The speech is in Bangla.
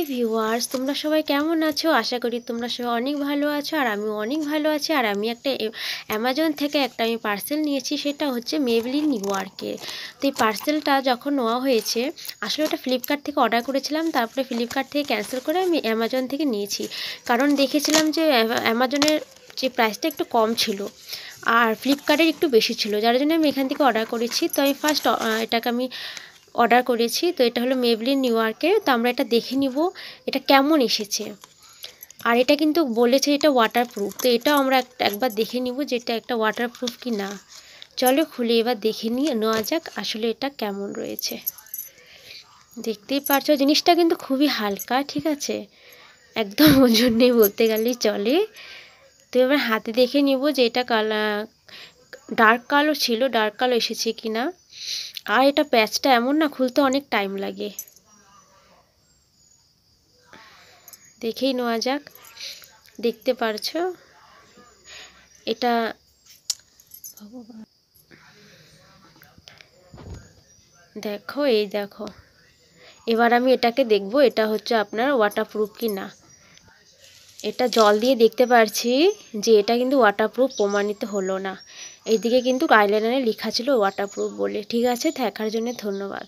হাই ভিউয়ার্স, তোমরা সবাই কেমন আছো? আশা করি তোমরা সবাই অনেক ভালো আছো, আর আমিও অনেক ভালো আছি। আর আমি একটা অ্যামাজন থেকে একটা পার্সেল নিয়েছি, সেটা হচ্ছে মেবলিন নিউইয়র্কের। তো এই পার্সেলটা যখন নেওয়া হয়েছে, আসলে ওটা ফ্লিপকার্ট থেকে অর্ডার করেছিলাম, তারপরে ফ্লিপকার্ট থেকে ক্যান্সেল করে আমি অ্যামাজন থেকে নিয়েছি। কারণ দেখেছিলাম যে অ্যামাজনের যে প্রাইসটা একটু কম ছিল আর ফ্লিপকার্টের একটু বেশি ছিল, যার জন্য আমি এখান থেকে অর্ডার করেছি। তো আমি ফার্স্ট এটাকে আমি অর্ডার করেছি। তো এটা হলো মেবলিন নিউইয়র্কের। তো আমরা এটা দেখে নিব এটা কেমন এসেছে। আর এটা কিন্তু বলেছে এটা ওয়াটারপ্রুফ, তো এটাও আমরা একবার দেখে নিব যে এটা একটা ওয়াটারপ্রুফ কি না। চলো খুলে এবার দেখে নেওয়া যাক আসলে এটা কেমন রয়েছে। দেখতেই পারছো জিনিসটা কিন্তু খুবই হালকা, ঠিক আছে, একদম ওজন নেই বলতে গেলেই চলে। তো এবার হাতে দেখে নিব যে এটা ডার্ক কালো ছিল, ডার্ক কালো এসেছে কি না। আর এটা প্যাচটা এমন না, খুলতে অনেক টাইম লাগে। দেখেই নেওয়া যাক। দেখতে পারছো এটা দেখো, এই দেখো। এবার আমি এটাকে দেখব এটা হচ্ছে আপনার ওয়াটারপ্রুফ কি না। এটা জল দিয়ে দেখতে পারছি যে এটা কিন্তু ওয়াটারপ্রুফ প্রমাণিত হলো না। এইদিকে কিন্তু আইলাইনারে লেখা ছিল ওয়াটারপ্রুফ বলে। ঠিক আছে, দেখার জন্য ধন্যবাদ।